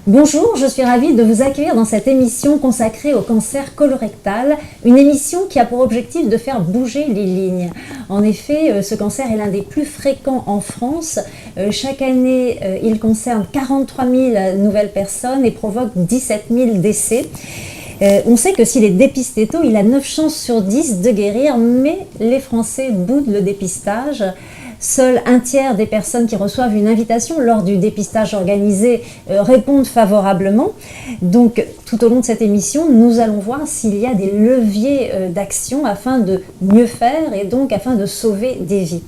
Bonjour, je suis ravie de vous accueillir dans cette émission consacrée au cancer colorectal, une émission qui a pour objectif de faire bouger les lignes. En effet, ce cancer est l'un des plus fréquents en France. Chaque année, il concerne 43 000 nouvelles personnes et provoque 17 000 décès. On sait que s'il est dépisté tôt, il a 9 chances sur 10 de guérir, mais les Français boudent le dépistage. Seul un tiers des personnes qui reçoivent une invitation lors du dépistage organisé répondent favorablement. Donc, tout au long de cette émission, nous allons voir s'il y a des leviers d'action afin de mieux faire et donc afin de sauver des vies.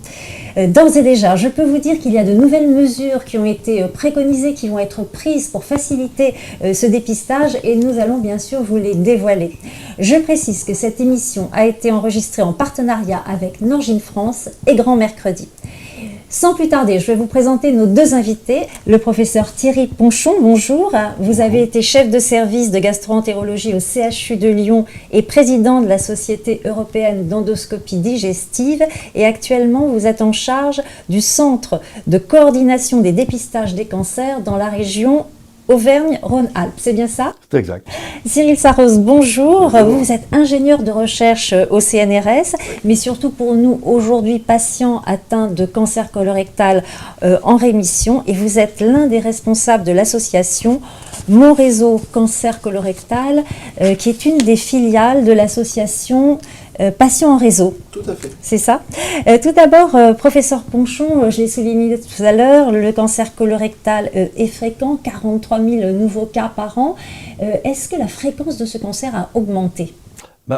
D'ores et déjà, je peux vous dire qu'il y a de nouvelles mesures qui ont été préconisées, qui vont être prises pour faciliter ce dépistage et nous allons bien sûr vous les dévoiler. Je précise que cette émission a été enregistrée en partenariat avec Norgine France et Grand Mercredi. Sans plus tarder, je vais vous présenter nos deux invités. Le professeur Thierry Ponchon, bonjour. Vous avez été chef de service de gastro-entérologie au CHU de Lyon et président de la Société européenne d'endoscopie digestive. Et actuellement, vous êtes en charge du Centre de coordination des dépistages des cancers dans la région Auvergne-Rhône-Alpes. C'est bien ça? C'est exact. Cyril Sarros, bonjour. Vous êtes ingénieur de recherche au CNRS, mais surtout pour nous aujourd'hui patients atteints de cancer colorectal en rémission, et vous êtes l'un des responsables de l'association Mon Réseau Cancer Colorectal, qui est une des filiales de l'association Patients en réseau. Tout à fait. C'est ça. Tout d'abord, professeur Ponchon, je l'ai souligné tout à l'heure, le cancer colorectal est fréquent, 43 000 nouveaux cas par an. Est-ce que la fréquence de ce cancer a augmenté?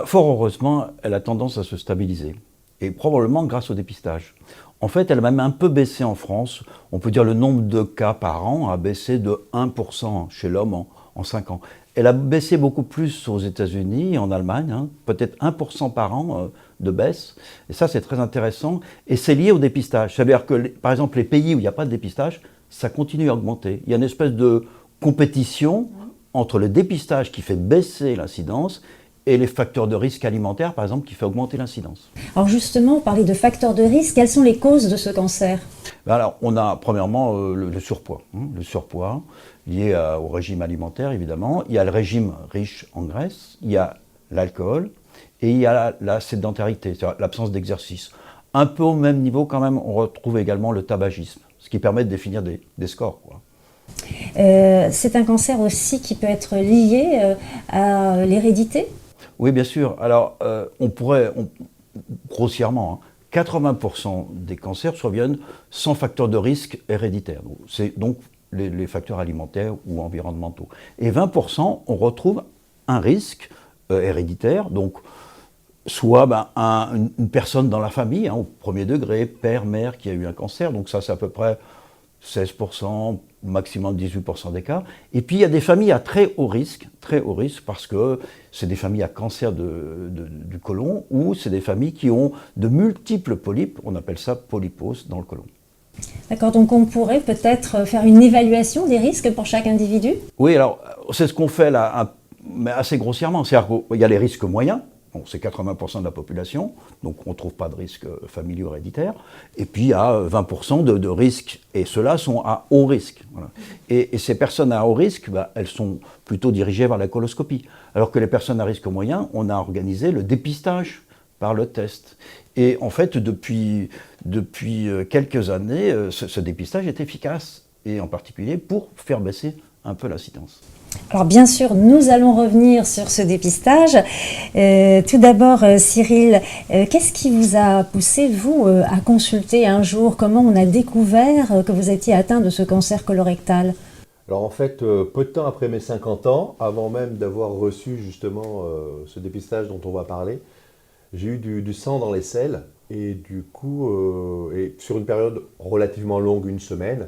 Fort heureusement, elle a tendance à se stabiliser, et probablement grâce au dépistage. En fait, elle a même un peu baissé en France. On peut dire le nombre de cas par an a baissé de 1% chez l'homme en 5 ans. Elle a baissé beaucoup plus aux États-Unis et en Allemagne, peut-être 1% par an de baisse. Et ça, c'est très intéressant. Et c'est lié au dépistage. C'est-à-dire que, par exemple, les pays où il n'y a pas de dépistage, ça continue à augmenter. Il y a une espèce de compétition entre le dépistage qui fait baisser l'incidence et les facteurs de risque alimentaires, par exemple, qui fait augmenter l'incidence. Alors justement, vous parlez de facteurs de risque. Quelles sont les causes de ce cancer? Alors, on a premièrement le surpoids. Le surpoids lié au régime alimentaire, évidemment. Il y a le régime riche en graisse, il y a l'alcool et il y a la sédentarité, c'est-à-dire l'absence d'exercice. Un peu au même niveau, quand même, on retrouve également le tabagisme, ce qui permet de définir des scores, quoi. C'est un cancer aussi qui peut être lié à l'hérédité? Oui, bien sûr. Alors, on pourrait, grossièrement, 80% des cancers surviennent sans facteur de risque héréditaire. C'est donc les facteurs alimentaires ou environnementaux. Et 20%, on retrouve un risque héréditaire, donc soit une personne dans la famille, au premier degré, père, mère, qui a eu un cancer, donc ça c'est à peu près 16%, maximum 18% des cas. Et puis il y a des familles à très haut risque parce que c'est des familles à cancer du côlon ou c'est des familles qui ont de multiples polypes, on appelle ça polypose dans le côlon. D'accord, donc on pourrait peut-être faire une évaluation des risques pour chaque individu? Oui, alors c'est ce qu'on fait là, mais assez grossièrement. C'est-à-dire qu'il y a les risques moyens, bon, c'est 80% de la population, donc on ne trouve pas de risques familiaux héréditaires. Et puis il y a 20% de risques, et ceux-là sont à haut risque. Voilà. Et ces personnes à haut risque, elles sont plutôt dirigées vers la coloscopie. Alors que les personnes à risque moyen, on a organisé le dépistage par le test. Et en fait, depuis quelques années, ce dépistage est efficace, et en particulier pour faire baisser un peu l'incidence. Alors bien sûr, nous allons revenir sur ce dépistage. Tout d'abord, Cyril, qu'est-ce qui vous a poussé, vous, à consulter un jour? Comment on a découvert que vous étiez atteint de ce cancer colorectal? Alors en fait, peu de temps après mes 50 ans, avant même d'avoir reçu justement ce dépistage dont on va parler, j'ai eu du sang dans les selles et du coup, et sur une période relativement longue, une semaine,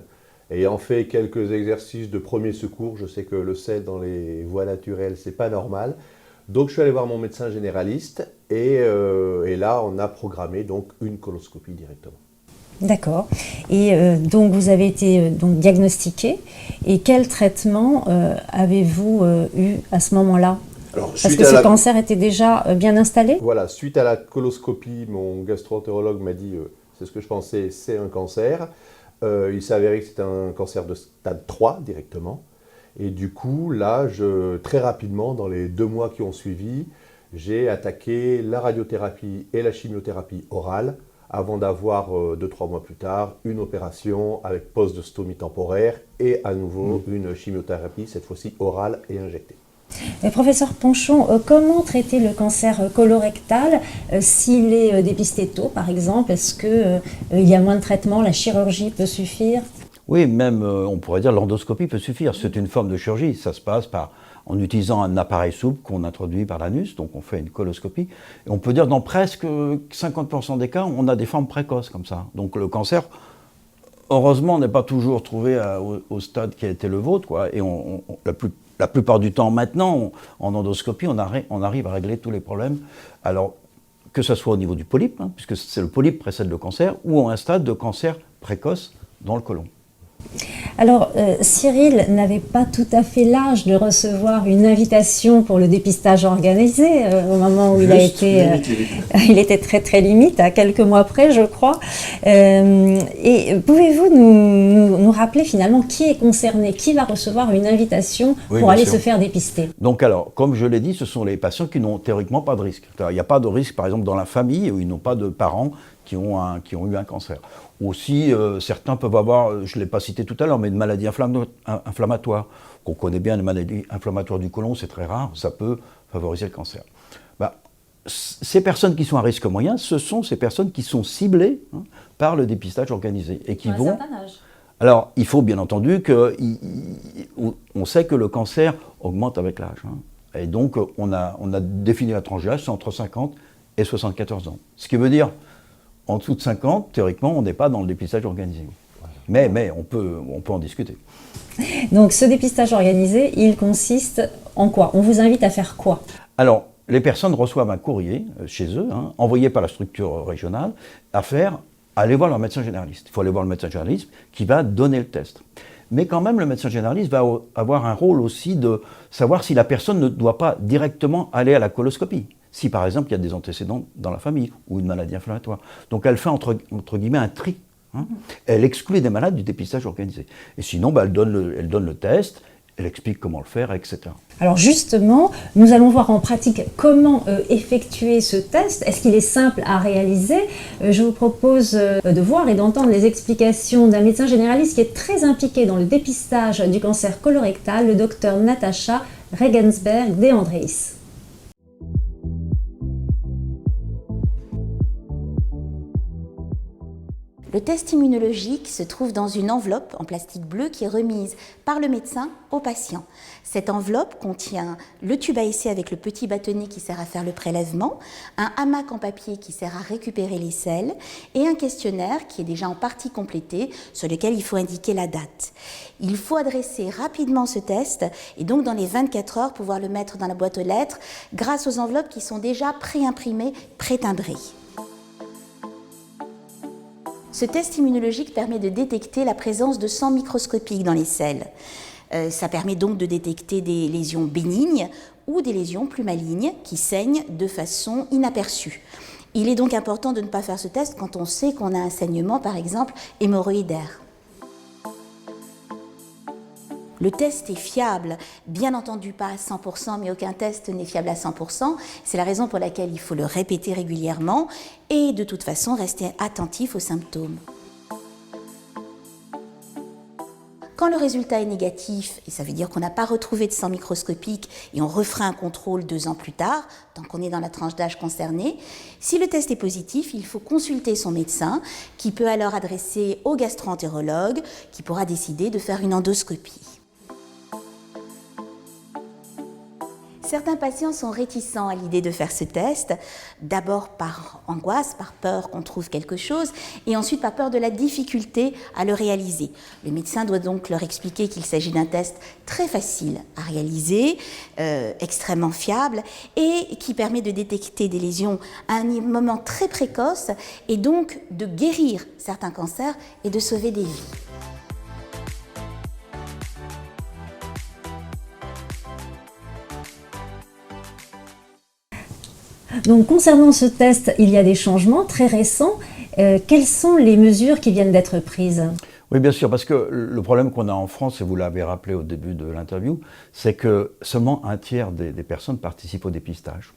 ayant fait quelques exercices de premier secours, je sais que le sel dans les voies naturelles, c'est pas normal. Donc je suis allé voir mon médecin généraliste et là on a programmé donc une coloscopie directement. D'accord. Et donc vous avez été diagnostiqué. Et quel traitement avez-vous eu à ce moment-là? Parce que ce cancer était déjà bien installé? Voilà, suite à la coloscopie, mon gastro-entérologue m'a dit, c'est ce que je pensais, c'est un cancer. Il s'est avéré que c'était un cancer de stade 3 directement. Et du coup, là, très rapidement, dans les 2 mois qui ont suivi, j'ai attaqué la radiothérapie et la chimiothérapie orale avant d'avoir 2-3 mois plus tard une opération avec pose de stomie temporaire et à nouveau une chimiothérapie, cette fois-ci orale et injectée. Et professeur Ponchon, comment traiter le cancer colorectal s'il est dépisté tôt, par exemple? Est-ce qu'il y a moins de traitement, la chirurgie peut suffire? Oui, même on pourrait dire l'endoscopie peut suffire. C'est une forme de chirurgie. Ça se passe en utilisant un appareil souple qu'on introduit par l'anus, donc on fait une coloscopie. Et on peut dire dans presque 50% des cas, on a des formes précoces comme ça. Donc le cancer, heureusement, n'est pas toujours trouvé au stade qui a été le vôtre, quoi. Et la plupart du temps maintenant, en endoscopie, on arrive à régler tous les problèmes. Alors, que ce soit au niveau du polype, hein, puisque c'est le polype précède le cancer, ou à un stade de cancer précoce dans le côlon. Alors, Cyril n'avait pas tout à fait l'âge de recevoir une invitation pour le dépistage organisé au moment où il était très très limite, à quelques mois près, je crois. Et pouvez-vous nous rappeler finalement qui est concerné, qui va recevoir une invitation pour aller se faire dépister? Donc alors, comme je l'ai dit, ce sont les patients qui n'ont théoriquement pas de risque. Il n'y a pas de risque, par exemple, dans la famille où ils n'ont pas de parents qui ont eu un cancer. Aussi, certains peuvent avoir, je ne l'ai pas cité tout à l'heure, mais une maladie inflammatoire, qu'on connaît bien, une maladie inflammatoire du côlon, c'est très rare, ça peut favoriser le cancer. Ces personnes qui sont à risque moyen, ce sont ces personnes qui sont ciblées par le dépistage organisé. Et qui vont... certain âge. Alors, il faut bien entendu on sait que le cancer augmente avec l'âge. Et donc, on a défini la tranche d'âge, c'est entre 50 et 74 ans. Ce qui veut dire, en dessous de 50, théoriquement, on n'est pas dans le dépistage organisé. Mais on peut en discuter. Donc, ce dépistage organisé, il consiste en quoi? On vous invite à faire quoi? Alors, les personnes reçoivent un courrier chez eux, envoyé par la structure régionale, aller voir leur médecin généraliste. Il faut aller voir le médecin généraliste qui va donner le test. Mais quand même, le médecin généraliste va avoir un rôle aussi de savoir si la personne ne doit pas directement aller à la coloscopie. Si par exemple, il y a des antécédents dans la famille ou une maladie inflammatoire. Donc elle fait entre guillemets un tri. Elle exclut des malades du dépistage organisé. Et sinon, elle donne le test, elle explique comment le faire, etc. Alors justement, nous allons voir en pratique comment effectuer ce test. Est-ce qu'il est simple à réaliser? Je vous propose de voir et d'entendre les explications d'un médecin généraliste qui est très impliqué dans le dépistage du cancer colorectal, le docteur Natacha Regensberg de Andreis. Le test immunologique se trouve dans une enveloppe en plastique bleu qui est remise par le médecin au patient. Cette enveloppe contient le tube à essai avec le petit bâtonnet qui sert à faire le prélèvement, un hamac en papier qui sert à récupérer les selles et un questionnaire qui est déjà en partie complété sur lequel il faut indiquer la date. Il faut adresser rapidement ce test et donc dans les 24 heures pouvoir le mettre dans la boîte aux lettres grâce aux enveloppes qui sont déjà pré-imprimées, pré-timbrées. Ce test immunologique permet de détecter la présence de sang microscopique dans les selles. Ça permet donc de détecter des lésions bénignes ou des lésions plus malignes qui saignent de façon inaperçue. Il est donc important de ne pas faire ce test quand on sait qu'on a un saignement, par exemple, hémorroïdaire. Le test est fiable, bien entendu pas à 100%, mais aucun test n'est fiable à 100%. C'est la raison pour laquelle il faut le répéter régulièrement et de toute façon rester attentif aux symptômes. Quand le résultat est négatif, et ça veut dire qu'on n'a pas retrouvé de sang microscopique et on refera un contrôle 2 ans plus tard, tant qu'on est dans la tranche d'âge concernée, si le test est positif, il faut consulter son médecin qui peut alors adresser au gastro-entérologue qui pourra décider de faire une endoscopie. Certains patients sont réticents à l'idée de faire ce test, d'abord par angoisse, par peur qu'on trouve quelque chose, et ensuite par peur de la difficulté à le réaliser. Le médecin doit donc leur expliquer qu'il s'agit d'un test très facile à réaliser, extrêmement fiable, et qui permet de détecter des lésions à un moment très précoce, et donc de guérir certains cancers et de sauver des vies. Donc concernant ce test, il y a des changements très récents. Quelles sont les mesures qui viennent d'être prises? Oui, bien sûr, parce que le problème qu'on a en France, et vous l'avez rappelé au début de l'interview, c'est que seulement un tiers des personnes participent au dépistage.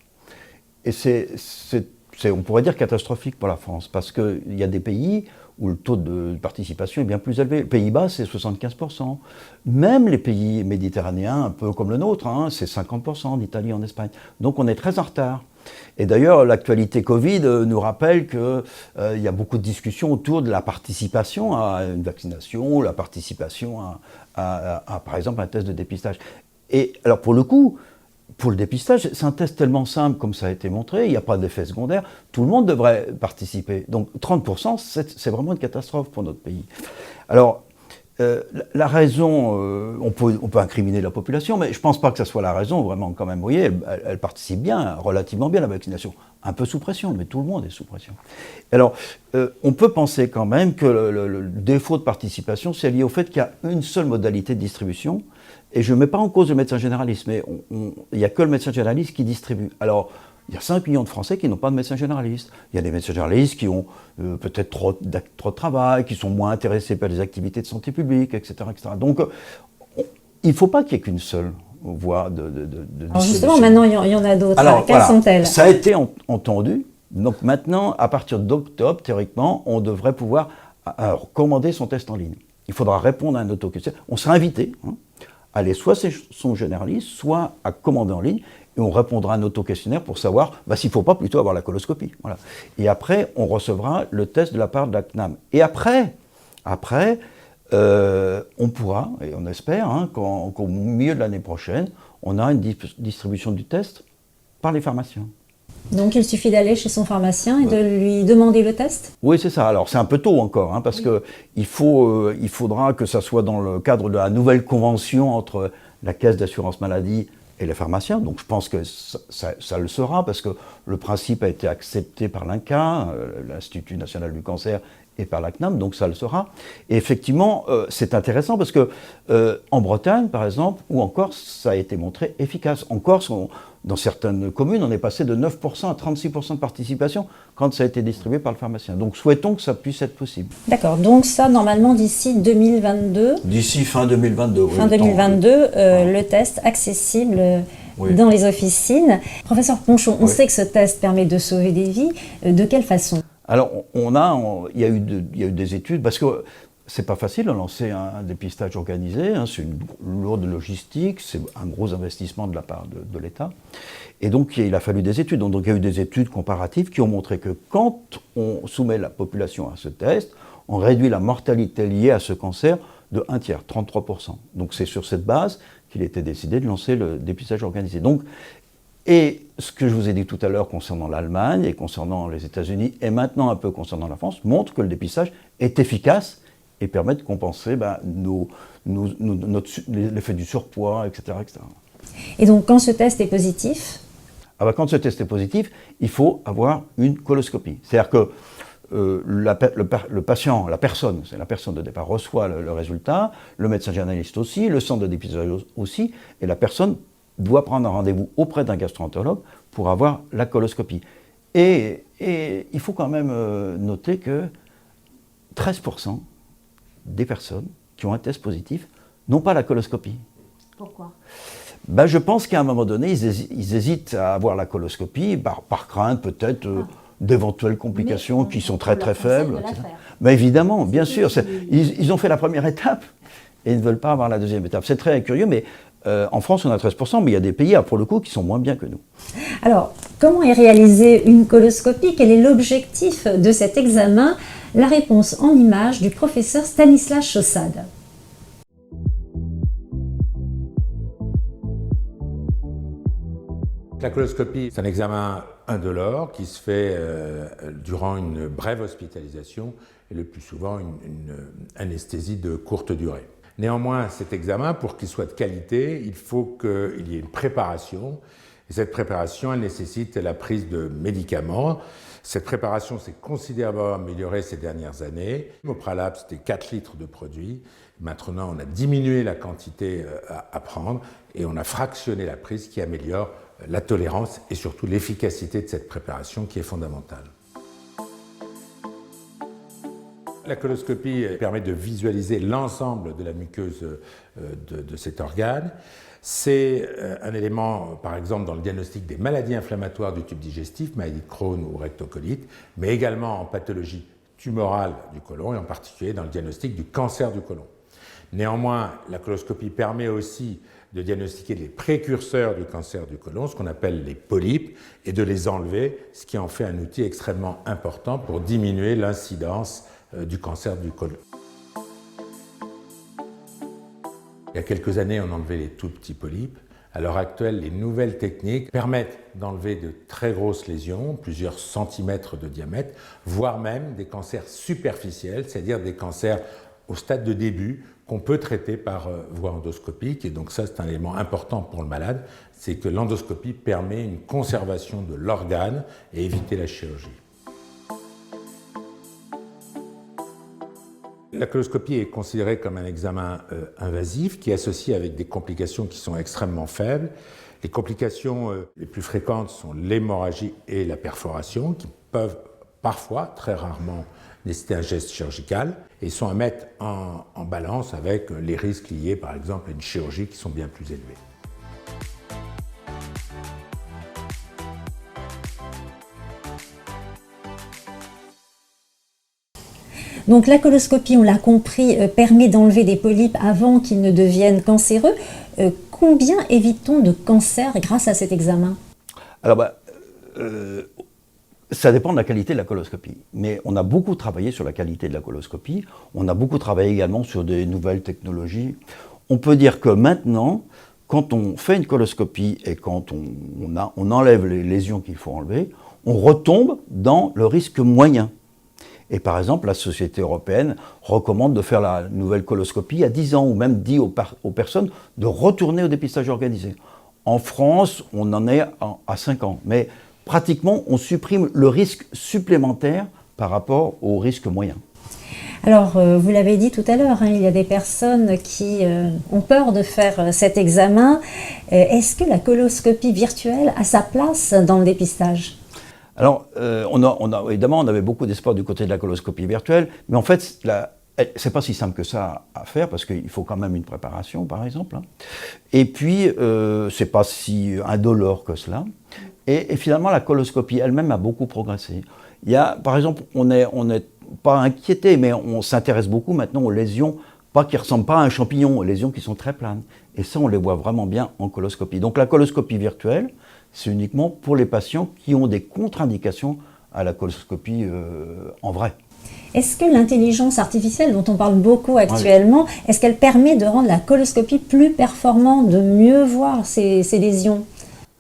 Et on pourrait dire catastrophique pour la France, parce qu'il y a des pays où le taux de participation est bien plus élevé. Les Pays-Bas, c'est 75%. Même les pays méditerranéens, un peu comme le nôtre, hein, c'est 50% en Italie, en Espagne. Donc on est très en retard. Et d'ailleurs, l'actualité Covid nous rappelle qu'il y a beaucoup de discussions autour de la participation à une vaccination, la participation par exemple, à un test de dépistage. Et alors pour le coup, pour le dépistage, c'est un test tellement simple comme ça a été montré, il n'y a pas d'effet secondaire, tout le monde devrait participer. Donc 30%, c'est vraiment une catastrophe pour notre pays. Alors, la raison, on peut incriminer la population, mais je ne pense pas que ça soit la raison, vraiment, quand même. Vous voyez, elle participe bien, relativement bien à la vaccination. Un peu sous pression, mais tout le monde est sous pression. Alors, on peut penser quand même que le défaut de participation, c'est lié au fait qu'il y a une seule modalité de distribution. Et je ne mets pas en cause le médecin généraliste, mais il n'y a que le médecin généraliste qui distribue. Alors, il y a 5 millions de Français qui n'ont pas de médecin généraliste. Il y a des médecins généralistes qui ont peut-être trop de travail, qui sont moins intéressés par les activités de santé publique, etc. etc. Donc, il ne faut pas qu'il n'y ait qu'une seule voie de Alors justement, maintenant, il y en a d'autres. Alors, quelles sont-elles? Ça a été entendu. Donc maintenant, à partir d'octobre, théoriquement, on devrait pouvoir commander son test en ligne. Il faudra répondre à un autoquestionnaire. On sera invité à aller soit chez son généraliste, soit à commander en ligne. Et on répondra à un autoquestionnaire pour savoir s'il ne faut pas plutôt avoir la coloscopie. Voilà. Et après, on recevra le test de la part de la CNAM. Et après on pourra, et on espère, qu'au milieu de l'année prochaine, on a une distribution du test par les pharmaciens. Donc il suffit d'aller chez son pharmacien et de lui demander le test? Oui, c'est ça. Alors c'est un peu tôt encore, parce qu'il faudra que ça soit dans le cadre de la nouvelle convention entre la Caisse d'assurance maladie et les pharmaciens. Donc je pense que ça le sera, parce que le principe a été accepté par l'INCa, l'Institut national du cancer, et par la CNAM, donc ça le sera. Et effectivement, c'est intéressant parce que en Bretagne, par exemple, ou en Corse, ça a été montré efficace. En Corse, dans certaines communes, on est passé de 9% à 36% de participation quand ça a été distribué par le pharmacien. Donc souhaitons que ça puisse être possible. D'accord, donc ça, normalement, d'ici 2022. D'ici fin 2022. Fin 2022, le test accessible dans les officines. Professeur Ponchon, on sait que ce test permet de sauver des vies. De quelle façon? Alors, il y a eu des études, parce que c'est pas facile de lancer un dépistage organisé, c'est une lourde logistique, c'est un gros investissement de la part de l'État. Et donc, il a fallu des études. Donc, il y a eu des études comparatives qui ont montré que quand on soumet la population à ce test, on réduit la mortalité liée à ce cancer de 1 tiers, 33%. Donc, c'est sur cette base qu'il était décidé de lancer le dépistage organisé. Donc, et ce que je vous ai dit tout à l'heure concernant l'Allemagne et concernant les États-Unis, et maintenant un peu concernant la France, montre que le dépistage est efficace et permet de compenser l'effet du surpoids, etc., etc. Et donc, quand ce test est positif? Quand ce test est positif, il faut avoir une coloscopie. C'est-à-dire que le patient, la personne de départ reçoit le résultat, le médecin généraliste aussi, le centre de dépistage aussi, et la personne doit prendre un rendez-vous auprès d'un gastro-entérologue pour avoir la coloscopie. Et il faut quand même noter que 13% des personnes qui ont un test positif n'ont pas la coloscopie. Pourquoi? Je pense qu'à un moment donné, ils hésitent à avoir la coloscopie par crainte peut-être d'éventuelles complications qui sont très très faibles. Mais évidemment, bien sûr, ils ont fait la première étape et ils ne veulent pas avoir la deuxième étape. C'est très curieux, mais en France, on a 13%, mais il y a des pays, pour le coup, qui sont moins bien que nous. Alors, comment est réalisée une coloscopie? Quel est l'objectif de cet examen? La réponse en images du professeur Stanislas Chaussade. La coloscopie, c'est un examen indolore qui se fait durant une brève hospitalisation et le plus souvent une anesthésie de courte durée. Néanmoins, cet examen, pour qu'il soit de qualité, il faut qu'il y ait une préparation. Et cette préparation, elle nécessite la prise de médicaments. Cette préparation s'est considérablement améliorée ces dernières années. Au préalable, c'était 4 litres de produit. Maintenant, on a diminué la quantité à prendre et on a fractionné la prise qui améliore la tolérance et surtout l'efficacité de cette préparation qui est fondamentale. La coloscopie permet de visualiser l'ensemble de la muqueuse de cet organe. C'est un élément, par exemple, dans le diagnostic des maladies inflammatoires du tube digestif, maladie de Crohn ou rectocolite, mais également en pathologie tumorale du côlon et en particulier dans le diagnostic du cancer du côlon. Néanmoins, la coloscopie permet aussi de diagnostiquer les précurseurs du cancer du côlon, ce qu'on appelle les polypes, et de les enlever, ce qui en fait un outil extrêmement important pour diminuer l'incidence du cancer du côlon. Il y a quelques années, on enlevait les tout petits polypes. À l'heure actuelle, les nouvelles techniques permettent d'enlever de très grosses lésions, plusieurs centimètres de diamètre, voire même des cancers superficiels, c'est-à-dire des cancers au stade de début qu'on peut traiter par voie endoscopique. Et donc ça, c'est un élément important pour le malade, c'est que l'endoscopie permet une conservation de l'organe et éviter la chirurgie. La coloscopie est considérée comme un examen invasif qui est associé avec des complications qui sont extrêmement faibles. Les complications les plus fréquentes sont l'hémorragie et la perforation qui peuvent parfois, très rarement, nécessiter un geste chirurgical et sont à mettre en balance avec les risques liés par exemple à une chirurgie qui sont bien plus élevés. Donc la coloscopie, on l'a compris, permet d'enlever des polypes avant qu'ils ne deviennent cancéreux. Combien évite-t-on de cancers grâce à cet examen? Alors, ça dépend de la qualité de la coloscopie. Mais on a beaucoup travaillé sur la qualité de la coloscopie. On a beaucoup travaillé également sur des nouvelles technologies. On peut dire que maintenant, quand on fait une coloscopie et quand on enlève les lésions qu'il faut enlever, on retombe dans le risque moyen. Et par exemple, la Société européenne recommande de faire la nouvelle coloscopie à 10 ans, ou même dit aux personnes de retourner au dépistage organisé. En France, on en est à 5 ans. Mais pratiquement, on supprime le risque supplémentaire par rapport au risque moyen. Alors, vous l'avez dit tout à l'heure, il y a des personnes qui ont peur de faire cet examen. Est-ce que la coloscopie virtuelle a sa place dans le dépistage ? Alors, évidemment, on avait beaucoup d'espoir du côté de la coloscopie virtuelle, mais en fait, c'est pas si simple que ça à faire, parce qu'il faut quand même une préparation, par exemple. Et puis, c'est pas si indolore que cela. Et finalement, la coloscopie elle-même a beaucoup progressé. Il y a, par exemple, on n'est pas inquiété, mais on s'intéresse beaucoup maintenant aux lésions, qui ne ressemblent pas à un champignon, aux lésions qui sont très planes. Et ça, on les voit vraiment bien en coloscopie. Donc la coloscopie virtuelle, c'est uniquement pour les patients qui ont des contre-indications à la coloscopie en vrai. Est-ce que l'intelligence artificielle, dont on parle beaucoup actuellement, est-ce qu'elle permet de rendre la coloscopie plus performante, de mieux voir ces lésions ?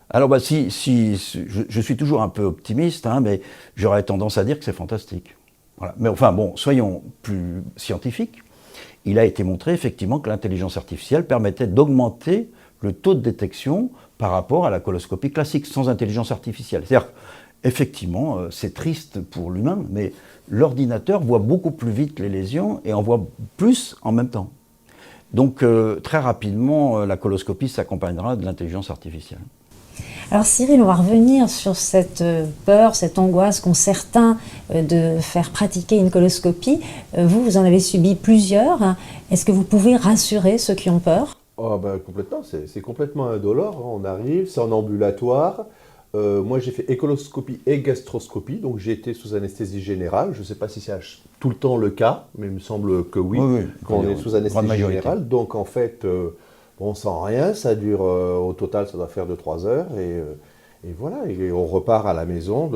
Alors, je suis toujours un peu optimiste, mais j'aurais tendance à dire que c'est fantastique. Voilà. Mais enfin, bon, soyons plus scientifiques. Il a été montré effectivement que l'intelligence artificielle permettait d'augmenter le taux de détection par rapport à la coloscopie classique, sans intelligence artificielle. C'est-à-dire, effectivement, c'est triste pour l'humain, mais l'ordinateur voit beaucoup plus vite les lésions et en voit plus en même temps. Donc, très rapidement, la coloscopie s'accompagnera de l'intelligence artificielle. Alors Cyril, on va revenir sur cette peur, cette angoisse qu'ont certains de faire pratiquer une coloscopie. Vous en avez subi plusieurs. Est-ce que vous pouvez rassurer ceux qui ont peur ? Complètement, c'est complètement indolore. On arrive, c'est en ambulatoire. Moi, j'ai fait écoloscopie et gastroscopie, donc j'ai été sous anesthésie générale. Je ne sais pas si c'est tout le temps le cas, mais il me semble que oui, quand on est sous anesthésie générale. Donc en fait, on sent rien, ça dure, au total, ça doit faire 2-3 heures, et voilà, et on repart à la maison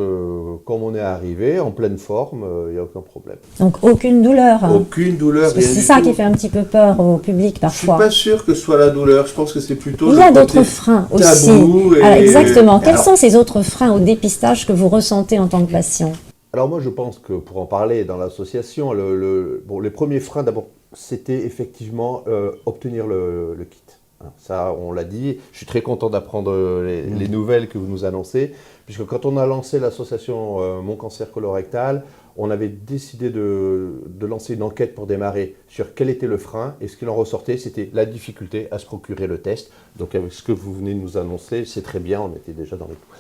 comme on est arrivé, en pleine forme, il n'y a aucun problème. Donc aucune douleur. Aucune douleur. C'est ça qui fait un petit peu peur au public parfois. Je ne suis pas sûr que ce soit la douleur, je pense que c'est plutôt Il y a d'autres freins aussi. Alors, exactement. Quels sont ces autres freins au dépistage que vous ressentez en tant que patient ? Alors moi je pense que pour en parler dans l'association, les premiers freins d'abord, c'était effectivement obtenir le kit. Ça, on l'a dit. Je suis très content d'apprendre les nouvelles que vous nous annoncez, puisque quand on a lancé l'association Mon Cancer Colorectal, on avait décidé de lancer une enquête pour démarrer sur quel était le frein, et ce qu'il en ressortait, c'était la difficulté à se procurer le test. Donc avec ce que vous venez de nous annoncer, c'est très bien, on était déjà dans les coups.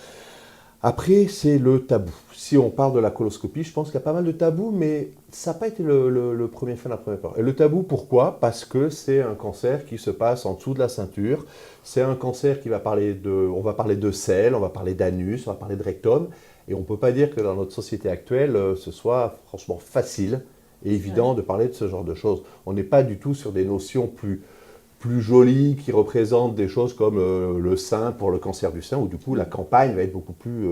Après, c'est le tabou. Si on parle de la coloscopie, je pense qu'il y a pas mal de tabous, mais ça n'a pas été le premier fait, la première part. Et le tabou, pourquoi? Parce que c'est un cancer qui se passe en dessous de la ceinture. C'est un cancer qui va parler on va parler de selles, on va parler d'anus, on va parler de rectum. Et on ne peut pas dire que dans notre société actuelle, ce soit franchement facile et évident de parler de ce genre de choses. On n'est pas du tout sur des notions plus jolies qui représentent des choses comme le sein pour le cancer du sein, où du coup la campagne va être beaucoup plus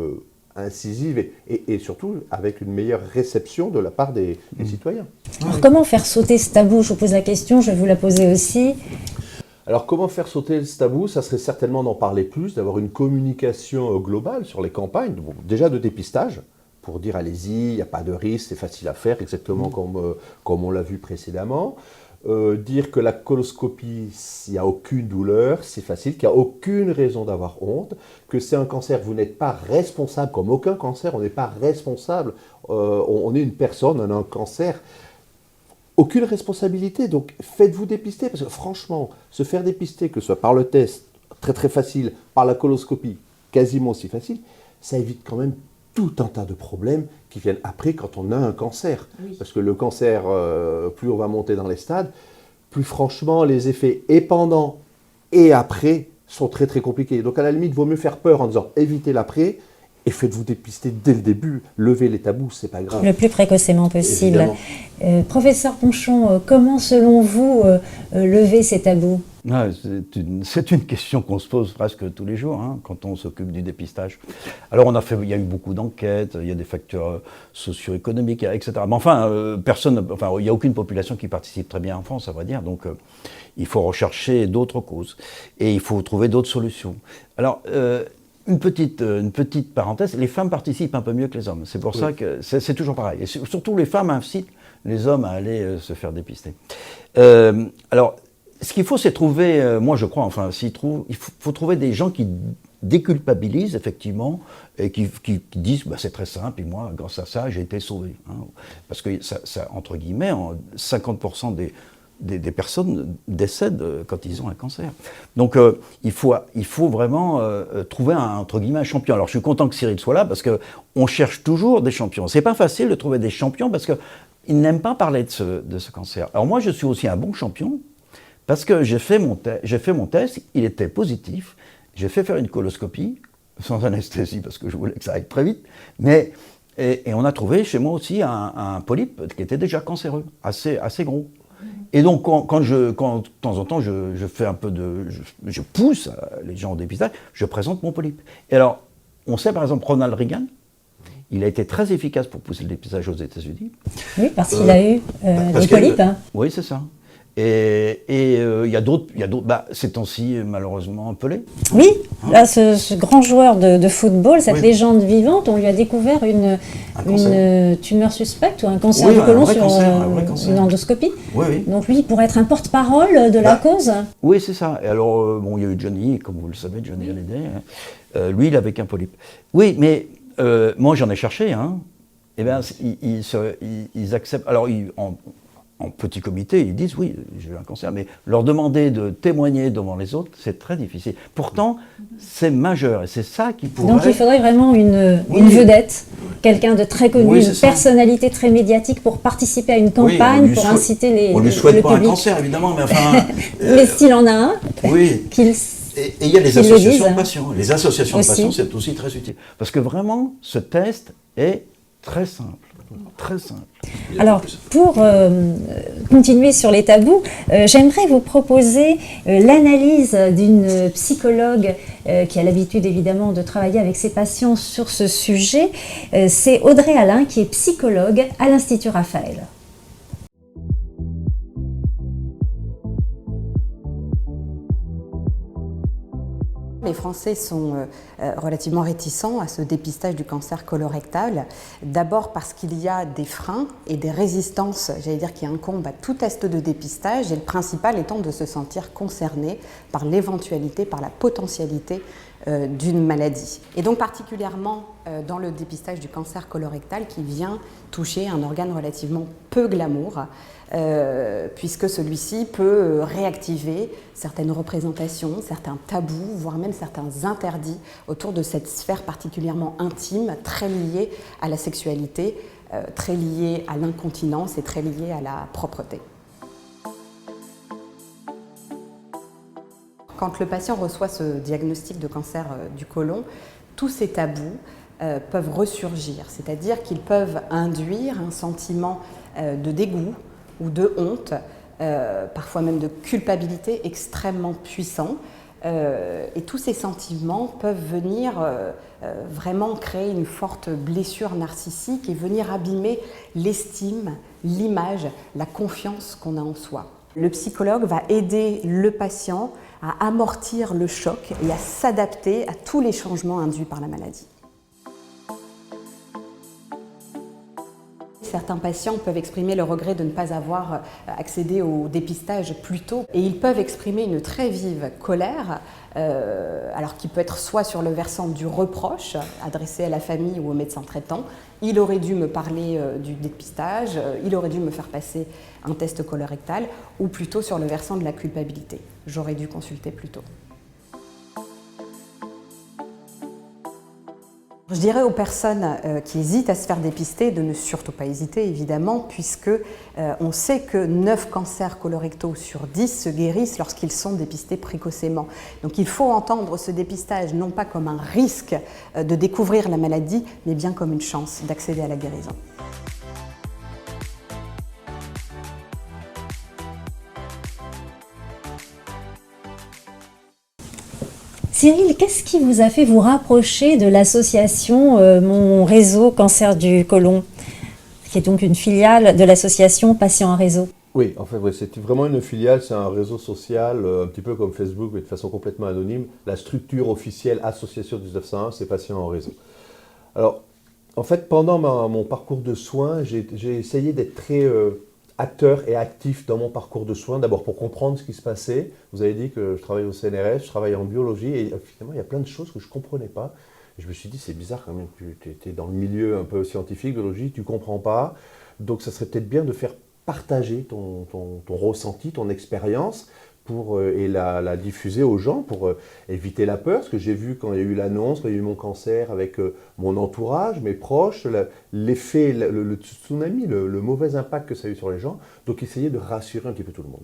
incisive et surtout avec une meilleure réception de la part des citoyens. Alors comment faire sauter ce tabou? Je vous pose la question, je vais vous la poser aussi. Alors comment faire sauter ce tabou? Ça serait certainement d'en parler plus, d'avoir une communication globale sur les campagnes, bon, déjà de dépistage, pour dire allez-y, il n'y a pas de risque, c'est facile à faire, exactement comme on l'a vu précédemment. Dire que la coloscopie, il n'y a aucune douleur, c'est facile, qu'il n'y a aucune raison d'avoir honte, que c'est un cancer, vous n'êtes pas responsable, comme aucun cancer, on n'est pas responsable, on est une personne, on a un cancer, aucune responsabilité, donc faites-vous dépister, parce que franchement, se faire dépister, que ce soit par le test, très très facile, par la coloscopie, quasiment aussi facile, ça évite quand même tout un tas de problèmes qui viennent après quand on a un cancer. Oui. Parce que le cancer, plus on va monter dans les stades, plus franchement les effets et pendant et après sont très très compliqués. Donc à la limite, il vaut mieux faire peur en disant évitez l'après et faites-vous dépister dès le début. Levez les tabous, c'est pas grave. Le plus précocement possible. Professeur Ponchon, comment selon vous lever ces tabous? C'est une question qu'on se pose presque tous les jours hein, quand on s'occupe du dépistage. Alors il y a eu beaucoup d'enquêtes, il y a des facteurs socio-économiques, etc. Mais enfin, il n'y a aucune population qui participe très bien en France, à vrai dire. Donc il faut rechercher d'autres causes et il faut trouver d'autres solutions. Alors une petite parenthèse, les femmes participent un peu mieux que les hommes. C'est pour ça que c'est toujours pareil. Et surtout les femmes incitent les hommes à aller se faire dépister. Alors ce qu'il faut, c'est trouver, moi je crois, enfin, il faut trouver des gens qui déculpabilisent, effectivement, et qui disent, bah, c'est très simple, et moi, grâce à ça, j'ai été sauvé. Hein. Parce que, ça, entre guillemets, 50% des personnes décèdent quand ils ont un cancer. Donc, il faut vraiment trouver, entre guillemets, un champion. Alors, je suis content que Cyril soit là, parce qu'on cherche toujours des champions. C'est pas facile de trouver des champions, parce qu'ils n'aiment pas parler de ce cancer. Alors, moi, je suis aussi un bon champion, parce que j'ai fait mon test, il était positif, j'ai fait faire une coloscopie, sans anesthésie, parce que je voulais que ça aille très vite, et on a trouvé chez moi aussi un polype qui était déjà cancéreux, assez gros. Et donc, quand de temps en temps, je fais un peu je pousse les gens au dépistage, je présente mon polype. Et alors, on sait par exemple Ronald Reagan, il a été très efficace pour pousser le dépistage aux États-Unis. Oui, parce qu'il a eu des polypes. Hein. Oui, c'est ça. Et il y a d'autres, ces temps-ci, malheureusement, Pelé. Oui, là, ce grand joueur de football, cette légende vivante, on lui a découvert une tumeur suspecte ou un cancer du côlon sur une endoscopie. Oui. Donc lui, pour être un porte-parole de la cause. Oui, c'est ça. Et alors, il y a eu Johnny, comme vous le savez, Johnny Hallyday. Lui, il avait qu'un polype. Oui, mais moi, j'en ai cherché. Hein. Eh bien, ils acceptent. Alors, en petit comité, ils disent oui, j'ai eu un cancer, mais leur demander de témoigner devant les autres, c'est très difficile. Pourtant, c'est majeur et c'est ça qui pourrait... Donc il faudrait vraiment une vedette, quelqu'un de très connu, une personnalité très médiatique pour participer à une campagne, pour inciter les. On ne lui souhaite pas un cancer, évidemment, mais enfin. Mais s'il en a un, qu'il. Et il y a les associations de patients. Les associations de patients, c'est aussi très utile. Parce que vraiment, ce test est très simple. Très simple. Alors, pour continuer sur les tabous, j'aimerais vous proposer l'analyse d'une psychologue qui a l'habitude évidemment de travailler avec ses patients sur ce sujet. C'est Audrey Alain qui est psychologue à l'Institut Raphaël. Les Français sont relativement réticents à ce dépistage du cancer colorectal. D'abord parce qu'il y a des freins et des résistances, j'allais dire, qui incombent à tout test de dépistage, et le principal étant de se sentir concerné par l'éventualité, par la potentialité d'une maladie. Et donc particulièrement dans le dépistage du cancer colorectal qui vient toucher un organe relativement peu glamour, puisque celui-ci peut réactiver certaines représentations, certains tabous, voire même certains interdits autour de cette sphère particulièrement intime, très liée à la sexualité, très liée à l'incontinence et très liée à la propreté. Quand le patient reçoit ce diagnostic de cancer du côlon, tous ces tabous peuvent ressurgir, c'est-à-dire qu'ils peuvent induire un sentiment de dégoût ou de honte, parfois même de culpabilité extrêmement puissant. Et tous ces sentiments peuvent venir vraiment créer une forte blessure narcissique et venir abîmer l'estime, l'image, la confiance qu'on a en soi. Le psychologue va aider le patient à amortir le choc et à s'adapter à tous les changements induits par la maladie. Certains patients peuvent exprimer le regret de ne pas avoir accédé au dépistage plus tôt et ils peuvent exprimer une très vive colère, alors qui peut être soit sur le versant du reproche adressé à la famille ou au médecin traitant. Il aurait dû me parler du dépistage, il aurait dû me faire passer un test colorectal, ou plutôt sur le versant de la culpabilité. J'aurais dû consulter plus tôt. Je dirais aux personnes qui hésitent à se faire dépister de ne surtout pas hésiter, évidemment, puisque on sait que 9 cancers colorectaux sur 10 se guérissent lorsqu'ils sont dépistés précocement. Donc il faut entendre ce dépistage non pas comme un risque de découvrir la maladie, mais bien comme une chance d'accéder à la guérison. Cyril, qu'est-ce qui vous a fait vous rapprocher de l'association Mon Réseau Cancer du Côlon, qui est donc une filiale de l'association Patients en Réseau? Oui, en fait, ouais, c'est vraiment une filiale, c'est un réseau social, un petit peu comme Facebook, mais de façon complètement anonyme. La structure officielle Association 1901, c'est Patients en Réseau. Alors, en fait, pendant mon parcours de soins, j'ai essayé d'être très acteur et actif dans mon parcours de soins, d'abord pour comprendre ce qui se passait. Vous avez dit que je travaille au CNRS, je travaille en biologie, et finalement, il y a plein de choses que je ne comprenais pas. Et je me suis dit, c'est bizarre quand même, tu es dans le milieu un peu scientifique, biologie, tu ne comprends pas. Donc, ça serait peut-être bien de faire partager ton ressenti, ton expérience, et la diffuser aux gens pour éviter la peur. Ce que j'ai vu quand il y a eu l'annonce, quand il y a eu mon cancer avec mon entourage, mes proches, l'effet, le tsunami, le mauvais impact que ça a eu sur les gens. Donc essayer de rassurer un petit peu tout le monde.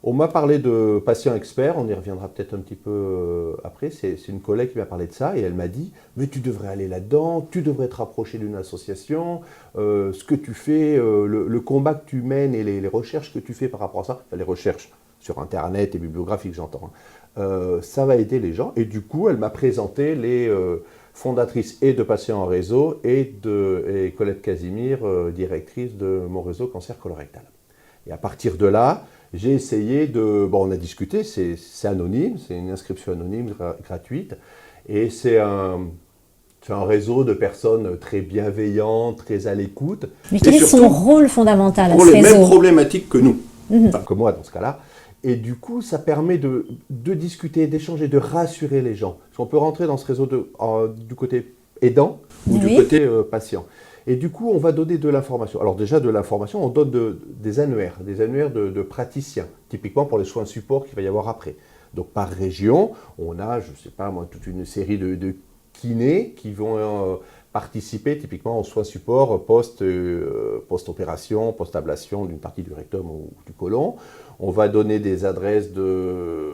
On m'a parlé de patients experts, on y reviendra peut-être un petit peu après. C'est une collègue qui m'a parlé de ça et elle m'a dit « Mais tu devrais aller là-dedans, tu devrais te rapprocher d'une association, ce que tu fais, le combat que tu mènes et les recherches que tu fais par rapport à ça, enfin, les recherches sur Internet et bibliographiques, j'entends, ça va aider les gens. » Et du coup, elle m'a présenté les fondatrices et de Patients en Réseau et Colette Casimir, directrice de Mon Réseau Cancer Colorectal. Et à partir de là, j'ai essayé de... Bon, on a discuté, c'est anonyme, c'est une inscription anonyme gratuite, et c'est un réseau de personnes très bienveillantes, très à l'écoute. Mais quel est son rôle fondamental à ce réseau? Pour les mêmes réseau? problématiques que nous, enfin que moi dans ce cas-là. Et du coup, ça permet de discuter, d'échanger, de rassurer les gens. Parce qu'on peut rentrer dans ce réseau du côté aidant ou du côté patient. Et du coup, on va donner de l'information. Alors déjà, de l'information, on donne des annuaires de praticiens, typiquement pour les soins support qu'il va y avoir après. Donc par région, on a, je ne sais pas moi, toute une série de kinés qui vont participer typiquement aux soins support post-opération, post-ablation d'une partie du rectum ou du côlon. On va donner des adresses de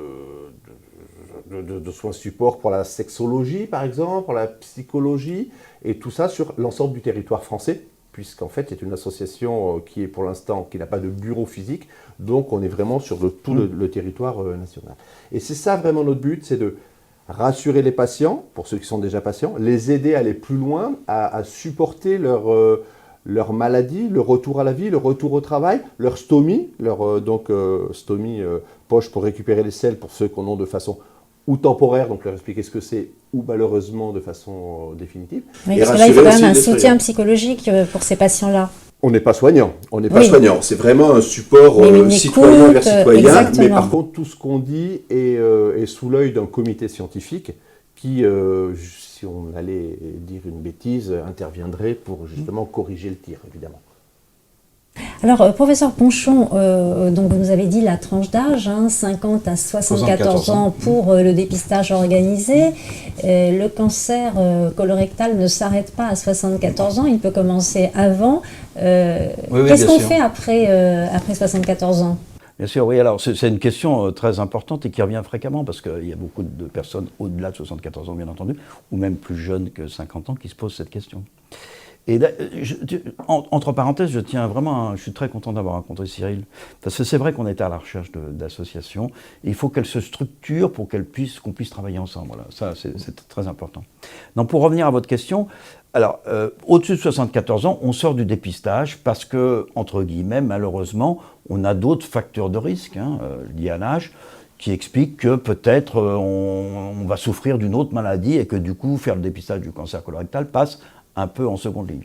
soins support pour la sexologie, par exemple, pour la psychologie, et tout ça sur l'ensemble du territoire français, puisqu'en fait, c'est une association qui est pour l'instant, qui n'a pas de bureau physique, donc on est vraiment sur tout le territoire national. Et c'est ça vraiment notre but, c'est de rassurer les patients, pour ceux qui sont déjà patients, les aider à aller plus loin, à supporter leur maladie, le retour à la vie, le retour au travail, leur stomie, stomie poche pour récupérer les selles pour ceux qu'on a de façon ou temporaire, donc leur expliquer ce que c'est, ou malheureusement de façon définitive. Oui, parce que là, il faut quand même un soutien psychologique pour ces patients-là. On n'est pas soignant, soignant. C'est vraiment un support citoyen vers citoyen, mais par contre, tout ce qu'on dit est sous l'œil d'un comité scientifique qui, si on allait dire une bêtise, interviendrait pour justement corriger le tir, évidemment. Alors, professeur Ponchon, donc vous nous avez dit la tranche d'âge, 50 à 74 ans pour le dépistage organisé. Le cancer colorectal ne s'arrête pas à 74 ans, il peut commencer avant. Qu'est-ce qu'on fait après 74 ans? Bien sûr, oui. Alors, c'est une question très importante et qui revient fréquemment parce qu'il y a beaucoup de personnes au-delà de 74 ans, bien entendu, ou même plus jeunes que 50 ans qui se posent cette question. Et entre parenthèses, je suis très content d'avoir rencontré Cyril, parce que c'est vrai qu'on était à la recherche d'associations, et il faut qu'elles se structurent pour qu'on puisse travailler ensemble. Voilà. Ça, c'est très important. Donc, pour revenir à votre question, alors, au-dessus de 74 ans, on sort du dépistage parce que, entre guillemets, malheureusement, on a d'autres facteurs de risque liés à l'âge qui expliquent que peut-être on va souffrir d'une autre maladie et que du coup, faire le dépistage du cancer colorectal passe un peu en seconde ligne.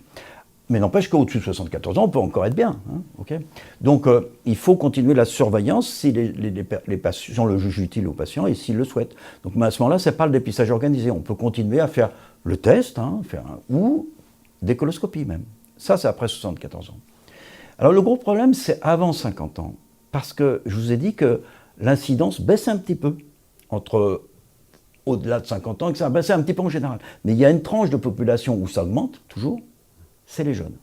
Mais n'empêche qu'au-dessus de 74 ans, on peut encore être bien. Okay. Donc, il faut continuer la surveillance si les patients le jugent utile aux patients et s'ils le souhaitent. Donc, mais à ce moment-là, ce n'est pas le dépistage organisé. On peut continuer à faire le test, ou des coloscopies même. Ça, c'est après 74 ans. Alors, le gros problème, c'est avant 50 ans. Parce que je vous ai dit que l'incidence baisse un petit peu entre au-delà de 50 ans, et que ça a baissé un petit peu en général. Mais il y a une tranche de population où ça augmente, toujours, c'est les jeunes.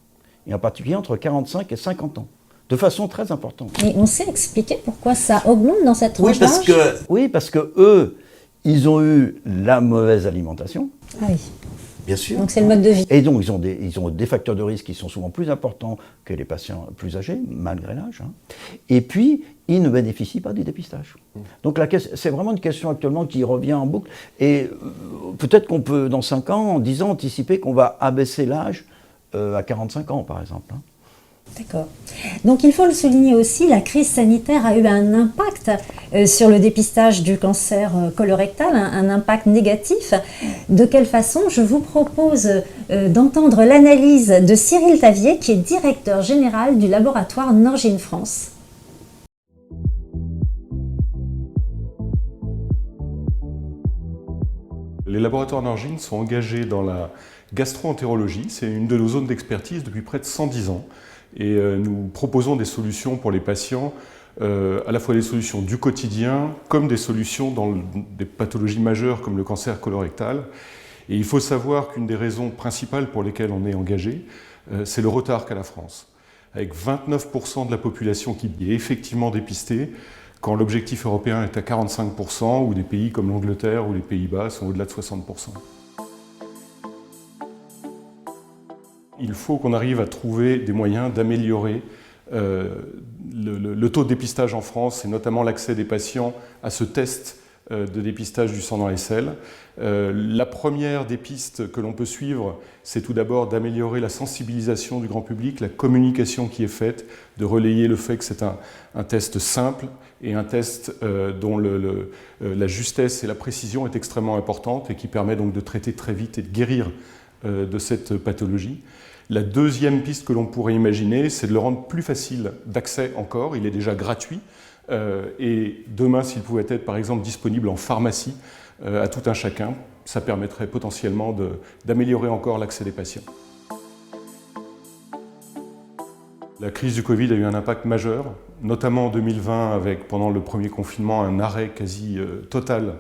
Et en particulier entre 45 et 50 ans. De façon très importante. Et on sait expliquer pourquoi ça augmente dans cette tranche d'âge ? Oui, parce que eux, ils ont eu la mauvaise alimentation. Ah oui. Bien sûr. Donc c'est le mode de vie. Et donc ils ont des facteurs de risque qui sont souvent plus importants que les patients plus âgés, malgré l'âge. Et puis, ils ne bénéficient pas du dépistage. Donc c'est vraiment une question actuellement qui revient en boucle. Et peut-être qu'on peut, dans 5 ans, en 10 ans, anticiper qu'on va abaisser l'âge à 45 ans, par exemple. D'accord. Donc il faut le souligner aussi, la crise sanitaire a eu un impact sur le dépistage du cancer colorectal, un impact négatif. De quelle façon? Je vous propose d'entendre l'analyse de Cyril Tavier, qui est directeur général du laboratoire Norgine France. Les laboratoires Norgine sont engagés dans la gastro-entérologie. C'est une de nos zones d'expertise depuis près de 110 ans. Et nous proposons des solutions pour les patients, à la fois des solutions du quotidien, comme des solutions dans des pathologies majeures comme le cancer colorectal. Et il faut savoir qu'une des raisons principales pour lesquelles on est engagé, c'est le retard qu'a la France. Avec 29% de la population qui est effectivement dépistée, quand l'objectif européen est à 45%, ou des pays comme l'Angleterre ou les Pays-Bas sont au-delà de 60%. Il faut qu'on arrive à trouver des moyens d'améliorer le taux de dépistage en France, et notamment l'accès des patients à ce test de dépistage du sang dans les selles. La première des pistes que l'on peut suivre, c'est tout d'abord d'améliorer la sensibilisation du grand public, la communication qui est faite, de relayer le fait que c'est un test simple et un test dont la justesse et la précision est extrêmement importante et qui permet donc de traiter très vite et de guérir de cette pathologie. La deuxième piste que l'on pourrait imaginer, c'est de le rendre plus facile d'accès encore. Il est déjà gratuit. Et demain, s'il pouvait être par exemple disponible en pharmacie à tout un chacun, ça permettrait potentiellement d'améliorer encore l'accès des patients. La crise du Covid a eu un impact majeur, notamment en 2020 avec, pendant le premier confinement, un arrêt quasi total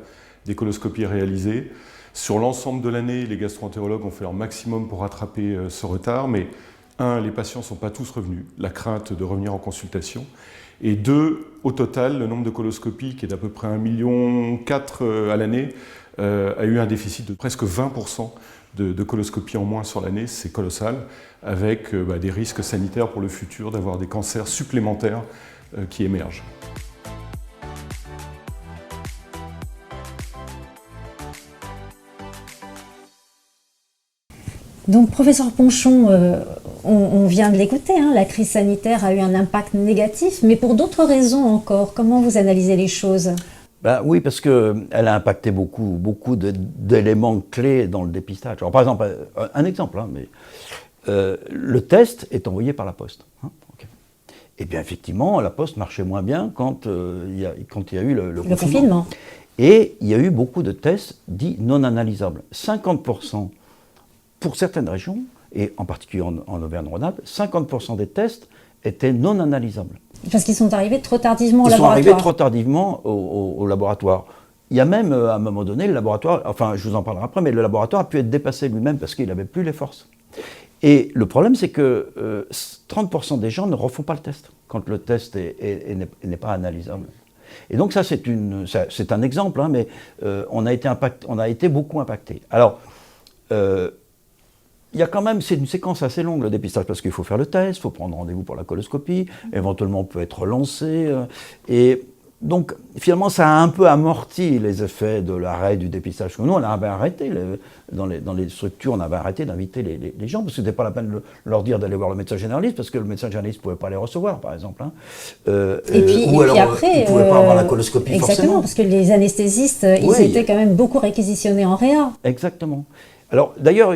des coloscopies réalisées. Sur l'ensemble de l'année, les gastro-entérologues ont fait leur maximum pour rattraper ce retard, mais les patients ne sont pas tous revenus, la crainte de revenir en consultation. Et 2, au total, le nombre de coloscopies, qui est d'à peu près 1,4 million à l'année, a eu un déficit de presque 20% de coloscopies en moins sur l'année. C'est colossal, avec des risques sanitaires pour le futur, d'avoir des cancers supplémentaires qui émergent. Donc, professeur Ponchon, on vient de l'écouter, la crise sanitaire a eu un impact négatif, mais pour d'autres raisons encore. Comment vous analysez les choses? Oui, parce qu'elle a impacté beaucoup d'éléments clés dans le dépistage. Alors, par exemple, un exemple, le test est envoyé par la poste. Okay. Et bien, effectivement, la poste marchait moins bien quand il y a eu le confinement. Et il y a eu beaucoup de tests dits non analysables. 50% pour certaines régions, et en particulier en Auvergne-Rhône-Alpes, 50% des tests étaient non analysables. Parce qu'ils sont arrivés trop tardivement au Ils sont laboratoire. arrivés trop tardivement au laboratoire. Il y a même, à un moment donné, le laboratoire, enfin je vous en parlerai après, mais le laboratoire a pu être dépassé lui-même parce qu'il n'avait plus les forces. Et le problème, c'est que 30% des gens ne refont pas le test quand le test n'est pas analysable. Et donc ça, c'est un exemple, hein, mais on a été beaucoup impacté. Alors, il y a quand même, c'est une séquence assez longue, le dépistage, parce qu'il faut faire le test, il faut prendre rendez-vous pour la coloscopie, éventuellement on peut être relancé, et donc finalement ça a un peu amorti les effets de l'arrêt du dépistage. Nous on avait arrêté, dans les structures on avait arrêté d'inviter les gens, parce que c'était pas la peine de leur dire d'aller voir le médecin généraliste, parce que le médecin généraliste ne pouvait pas les recevoir par exemple. Hein. Et puis après, il ne pouvait pas avoir la coloscopie exactement, forcément. Parce que les anesthésistes, ils étaient quand même beaucoup réquisitionnés en réa. Exactement. Alors, d'ailleurs,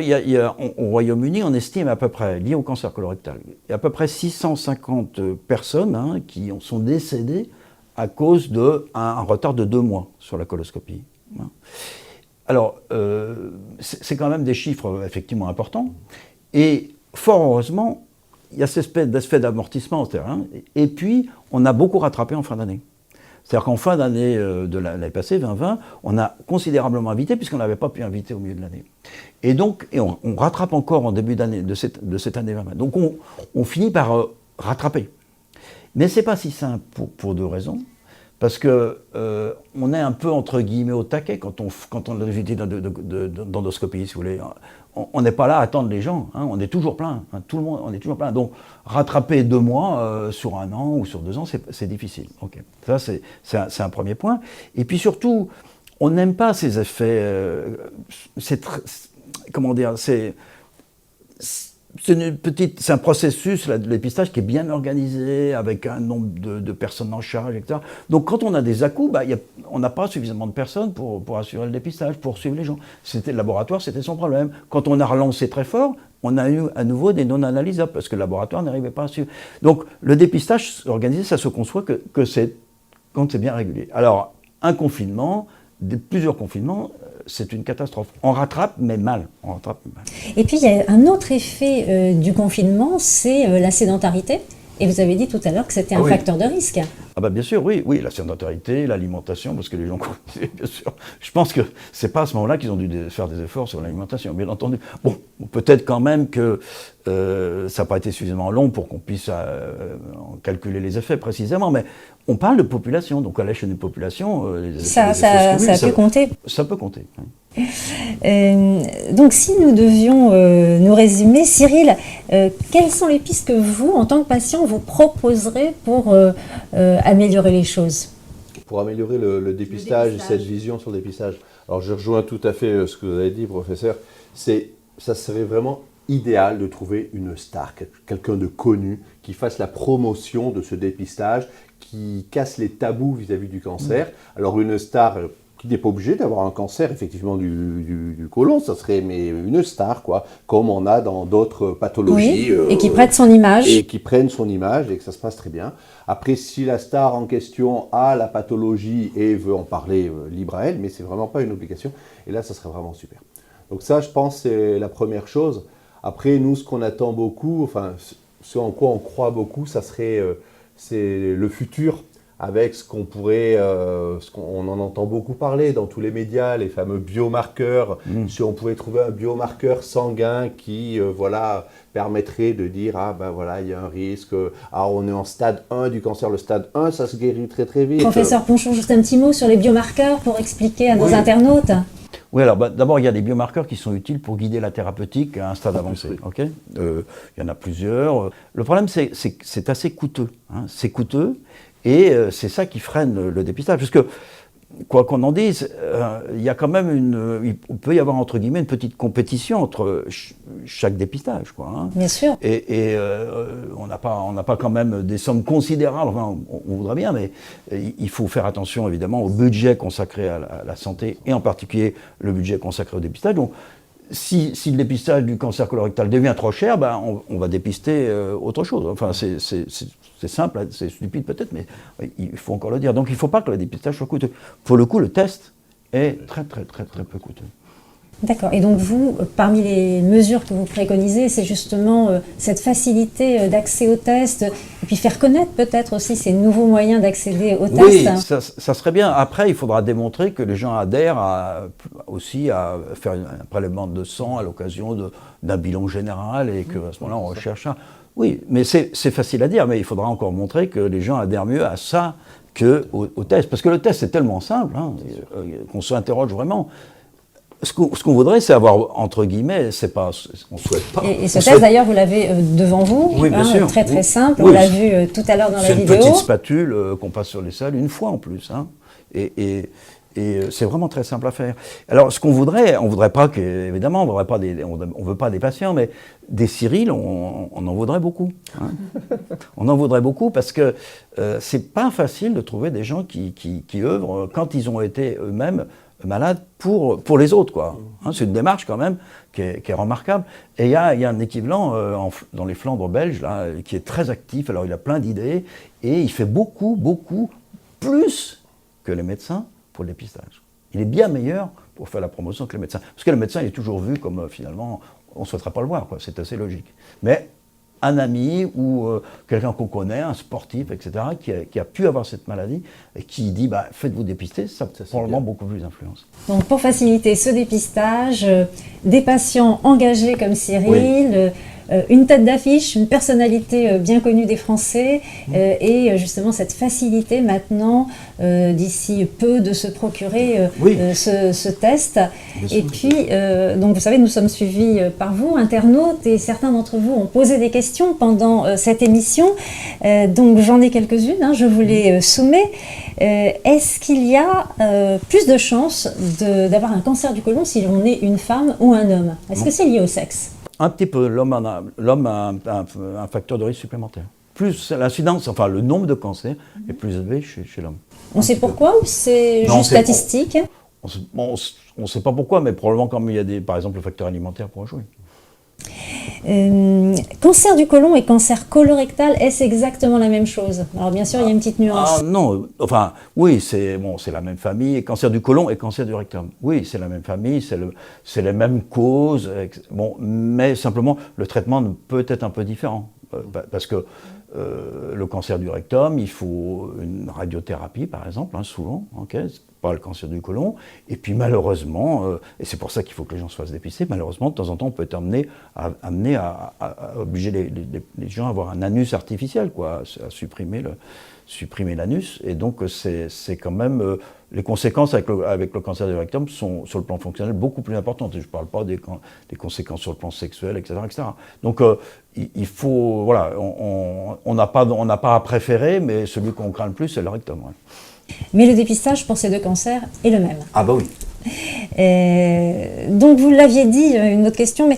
au Royaume-Uni, on estime à peu près, lié au cancer colorectal, il y a à peu près 650 personnes hein, qui sont décédées à cause d'un retard de 2 mois sur la coloscopie. Hein. Alors, c'est quand même des chiffres effectivement importants. Et fort heureusement, il y a cet aspect d'amortissement au terrain. Et puis, on a beaucoup rattrapé en fin d'année. C'est-à-dire qu'en fin d'année de l'année passée, 2020, on a considérablement invité, puisqu'on n'avait pas pu inviter au milieu de l'année. Et donc, on rattrape encore en début d'année de cette année 2020. Donc on finit par rattraper. Mais ce n'est pas si simple pour 2 raisons. Parce que on est un peu entre guillemets au taquet quand on a des unités d'endoscopie, si vous voulez. On n'est pas là à attendre les gens, hein, on est toujours plein, hein, tout le monde, on est toujours plein. Donc rattraper 2 mois sur 1 an ou sur 2 ans, c'est difficile. Okay. Ça c'est un premier point. Et puis surtout, on n'aime pas ces effets. Comment dire, c'est un processus, le dépistage, qui est bien organisé, avec un nombre de personnes en charge, etc. Donc quand on a des à-coups, on n'a pas suffisamment de personnes pour assurer le dépistage, pour suivre les gens. Le laboratoire, c'était son problème. Quand on a relancé très fort, on a eu à nouveau des non-analysables, parce que le laboratoire n'arrivait pas à suivre. Donc le dépistage organisé, ça se conçoit que c'est quand c'est bien régulier. Alors, un confinement, plusieurs confinements, c'est une catastrophe. On rattrape, mais mal. Et puis, il y a un autre effet du confinement, c'est la sédentarité. Et vous avez dit tout à l'heure que c'était un facteur de risque. Ah bah bien sûr, oui, la sédentarité, l'alimentation, parce que les gens conduisaient, bien sûr. Je pense que c'est pas à ce moment-là qu'ils ont dû faire des efforts sur l'alimentation, bien entendu. Bon, peut-être quand même que ça n'a pas été suffisamment long pour qu'on puisse calculer les effets précisément, mais on parle de population, donc à l'échelle d'une population, ça a pu compter. Ça peut compter. Oui. Donc si nous devions nous résumer, Cyril, quelles sont les pistes que vous, en tant que patient, vous proposerez pour améliorer les choses? Pour améliorer le dépistage, cette vision sur le dépistage. Alors je rejoins tout à fait ce que vous avez dit, professeur. Ça serait vraiment idéal de trouver une star, quelqu'un de connu, qui fasse la promotion de ce dépistage, qui casse les tabous vis-à-vis du cancer. Alors une star qui n'est pas obligée d'avoir un cancer effectivement du côlon, ça serait une star, quoi, comme on a dans d'autres pathologies. Oui, et qui prête son image. Et qui prennent son image et que ça se passe très bien. Après, si la star en question a la pathologie et veut en parler, libre à elle, mais c'est vraiment pas une obligation. Et là, ça serait vraiment super. Donc ça, je pense, c'est la première chose. Après, nous, ce qu'on attend beaucoup, enfin, ce en quoi on croit beaucoup, ça serait c'est le futur, avec ce qu'on pourrait, on en entend beaucoup parler dans tous les médias, les fameux biomarqueurs. Si on pouvait trouver un biomarqueur sanguin qui, permettrait de dire, il y a un risque, on est en stade 1 du cancer, le stade 1, ça se guérit très très vite. Professeur Ponchon, juste un petit mot sur les biomarqueurs pour expliquer à nos internautes. Oui, alors d'abord, il y a des biomarqueurs qui sont utiles pour guider la thérapeutique à un stade avancé. Okay, il y en a plusieurs. Le problème, c'est assez coûteux. Hein, c'est coûteux et c'est ça qui freine le dépistage. Parce que, quoi qu'on en dise, il y a quand même il peut y avoir, entre guillemets, une petite compétition entre chaque dépistage. Quoi, hein. Bien sûr. Et on n'a pas quand même des sommes considérables, enfin, on voudrait bien, mais il faut faire attention évidemment au budget consacré à la santé, et en particulier le budget consacré au dépistage. Donc, si le dépistage du cancer colorectal devient trop cher, ben on va dépister autre chose. Enfin, c'est simple, c'est stupide peut-être, mais il faut encore le dire. Donc il ne faut pas que le dépistage soit coûteux. Pour le coup, le test est très peu coûteux. D'accord. Et donc vous, parmi les mesures que vous préconisez, c'est justement cette facilité d'accès aux tests, et puis faire connaître peut-être aussi ces nouveaux moyens d'accéder aux tests. Oui, ça serait bien. Après, il faudra démontrer que les gens adhèrent aussi à faire un prélèvement de sang à l'occasion d'un bilan général, et qu'à ce moment-là, on recherche ça. Oui, mais c'est facile à dire, mais il faudra encore montrer que les gens adhèrent mieux à ça qu'au test. Parce que le test, c'est tellement simple, hein, qu'on s'interroge vraiment. Ce qu'on voudrait, c'est avoir, entre guillemets, c'est pas, on souhaite pas. Et ce test, d'ailleurs, vous l'avez devant vous, oui, bien sûr. Très simple, oui. On l'a vu tout à l'heure dans la vidéo. C'est une petite spatule qu'on passe sur les selles une fois en plus, hein. Et c'est vraiment très simple à faire. Alors, ce qu'on voudrait, on voudrait pas évidemment, on veut pas des patients, mais des Cyril, on en voudrait beaucoup. Hein. On en voudrait beaucoup parce que c'est pas facile de trouver des gens qui œuvrent quand ils ont été eux-mêmes malades pour les autres, quoi. Hein, c'est une démarche quand même qui est remarquable. Et il y a un équivalent dans les Flandres belges là, qui est très actif. Alors il a plein d'idées et il fait beaucoup plus que les médecins pour le dépistage. Il est bien meilleur pour faire la promotion que les médecins. Parce que le médecin il est toujours vu comme finalement, on ne souhaiterait pas le voir, quoi. C'est assez logique. Mais un ami ou quelqu'un qu'on connaît, un sportif, etc., qui a pu avoir cette maladie et qui dit faites-vous dépister, ça a probablement beaucoup plus d'influence. Donc pour faciliter ce dépistage, des patients engagés comme Cyril, oui. Une tête d'affiche, une personnalité bien connue des Français et justement cette facilité maintenant d'ici peu de se procurer ce test. Et puis, donc vous savez, nous sommes suivis par vous, internautes, et certains d'entre vous ont posé des questions pendant cette émission. Donc j'en ai quelques-unes, hein, je vous les soumets. Est-ce qu'il y a plus de chances d'avoir un cancer du côlon si l'on est une femme ou un homme? Est-ce que c'est lié au sexe? Un petit peu, l'homme a un facteur de risque supplémentaire. Plus l'incidence, enfin le nombre de cancers est plus élevé chez l'homme. On sait pourquoi ou c'est juste statistique? On ne sait pas pourquoi, mais probablement comme il y a par exemple le facteur alimentaire pour jouer. Cancer du côlon et cancer colorectal, est-ce exactement la même chose? Alors bien sûr, il y a une petite nuance. Non, enfin, oui, c'est la même famille, cancer du côlon et cancer du rectum. Oui, c'est la même famille, c'est les mêmes causes, mais simplement, le traitement peut être un peu différent. Parce que le cancer du rectum, il faut une radiothérapie, par exemple, souvent, pas le cancer du côlon. Et puis malheureusement, et c'est pour ça qu'il faut que les gens se fassent dépister, malheureusement, de temps en temps, on peut être amené à obliger les gens à avoir un anus artificiel, quoi, à supprimer l'anus. Et donc, c'est quand même... les conséquences avec le cancer du rectum sont, sur le plan fonctionnel, beaucoup plus importantes. Je ne parle pas des conséquences sur le plan sexuel, etc. Donc, il faut... Voilà, on n'a pas à préférer, mais celui qu'on craint le plus, c'est le rectum. Ouais. Mais le dépistage pour ces deux cancers est le même. Ah bah oui. Donc vous l'aviez dit, une autre question, mais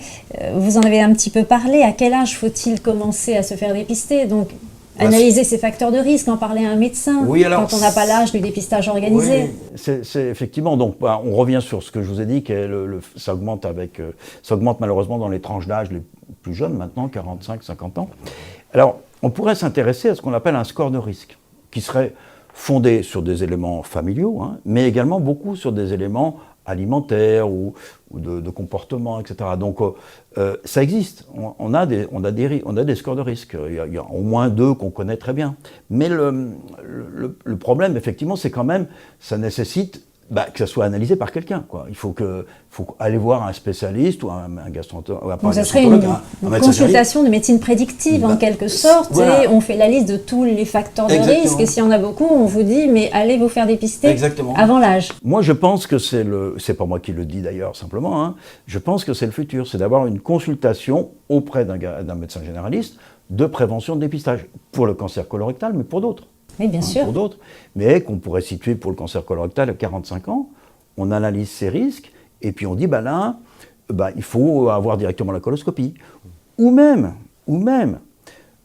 vous en avez un petit peu parlé. À quel âge faut-il commencer à se faire dépister? Donc analyser ses facteurs de risque, en parler à un médecin, quand on n'a pas l'âge du dépistage organisé. Oui, c'est effectivement, donc on revient sur ce que je vous ai dit, que ça augmente malheureusement dans les tranches d'âge les plus jeunes maintenant, 45-50 ans. Alors on pourrait s'intéresser à ce qu'on appelle un score de risque, qui serait fondé sur des éléments familiaux, mais également beaucoup sur des éléments alimentaires ou de comportement, etc. Donc ça existe. On a des scores de risque. Il y a au moins 2 qu'on connaît très bien. Mais le problème, effectivement, c'est quand même, ça nécessite que ça soit analysé par quelqu'un, quoi. Il faut aller voir un spécialiste ou un gastroentérologue. Donc ça serait une consultation de médecine prédictive en quelque sorte, voilà. Et on fait la liste de tous les facteurs de risque, et s'il y en a beaucoup, on vous dit, mais allez vous faire dépister avant l'âge. Moi je pense que c'est pas moi qui le dis d'ailleurs simplement, je pense que c'est le futur, c'est d'avoir une consultation auprès d'un médecin généraliste de prévention de dépistage, pour le cancer colorectal, mais pour d'autres. Oui, bien sûr. Pour d'autres, mais qu'on pourrait situer pour le cancer colorectal à 45 ans, on analyse ses risques, et puis on dit, il faut avoir directement la coloscopie. Ou même,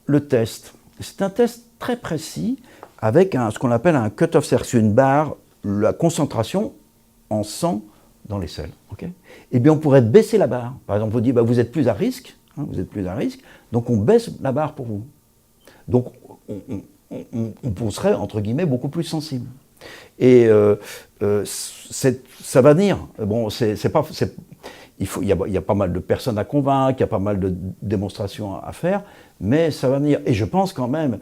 le test. C'est un test très précis, avec ce qu'on appelle un cut-off, c'est-à-dire une barre, la concentration en sang dans les selles. Eh bien, on pourrait baisser la barre. Par exemple, on dit, bah, vous êtes plus à risque, donc on baisse la barre pour vous. Donc, on serait, entre guillemets, beaucoup plus sensible. Et ça va venir. Bon, il y a pas mal de personnes à convaincre, il y a pas mal de démonstrations à faire, mais ça va venir. Et je pense quand même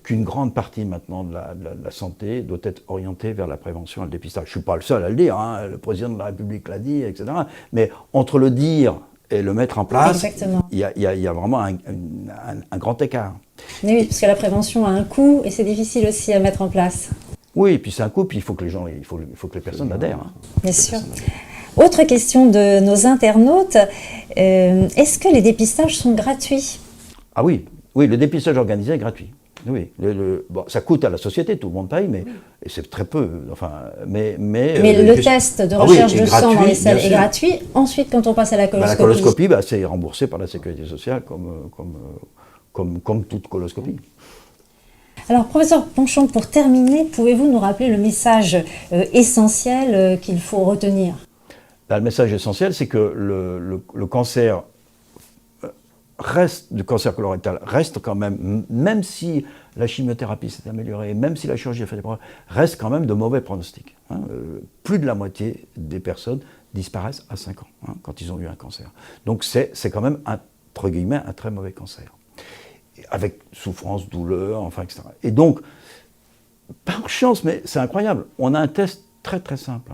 qu'une grande partie maintenant de la santé doit être orientée vers la prévention et le dépistage. Je ne suis pas le seul à le dire, hein, le président de la République l'a dit, etc. Mais entre le dire et le mettre en place, il y a vraiment un grand écart. Mais oui, parce que la prévention a un coût et c'est difficile aussi à mettre en place. Oui, et puis c'est un coût, puis il faut que les personnes adhèrent. Hein. Bien sûr. Autre question de nos internautes, est-ce que les dépistages sont gratuits? Ah oui, le dépistage organisé est gratuit. Oui, bon, ça coûte à la société, tout le monde paye, mais c'est très peu. Enfin, mais le test de recherche de sang dans les selles est gratuit. Ensuite, quand on passe à la coloscopie, la coloscopie, c'est remboursé par la sécurité sociale comme toute coloscopie. Alors, professeur Ponchon, pour terminer, pouvez-vous nous rappeler le message essentiel qu'il faut retenir? Le message essentiel, c'est que le cancer du cancer colorectal reste quand même si la chimiothérapie s'est améliorée, même si la chirurgie a fait des progrès, reste quand même de mauvais pronostics. Hein. Plus de la moitié des personnes disparaissent à 5 ans quand ils ont eu un cancer. Donc c'est quand même, entre guillemets, un très mauvais cancer. Avec souffrance, douleur, enfin, etc. Et donc, par chance, mais c'est incroyable, on a un test très très simple.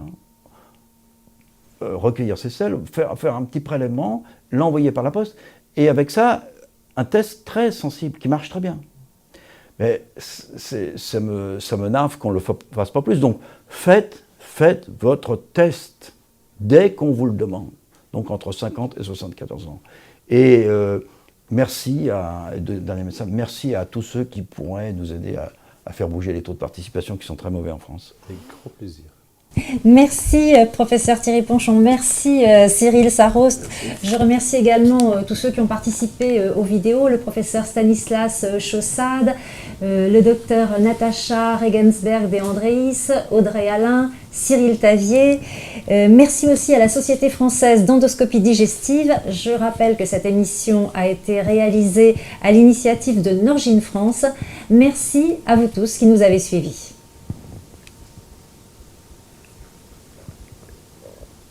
Recueillir ces selles, faire un petit prélèvement, l'envoyer par la poste, et avec ça, un test très sensible, qui marche très bien. Mais ça me narve qu'on ne le fasse pas plus. Donc, faites votre test dès qu'on vous le demande. Donc, entre 50 et 74 ans. Et merci à tous ceux qui pourraient nous aider à faire bouger les taux de participation qui sont très mauvais en France. Avec grand plaisir. Merci professeur Thierry Ponchon, merci Cyril Sarost. Je remercie également tous ceux qui ont participé aux vidéos, le professeur Stanislas Chaussade, le docteur Natacha Regensberg de Andréis, Audrey Alain, Cyril Tavier. Merci aussi à la Société française d'endoscopie digestive. Je rappelle que cette émission a été réalisée à l'initiative de Norgine France. Merci à vous tous qui nous avez suivis.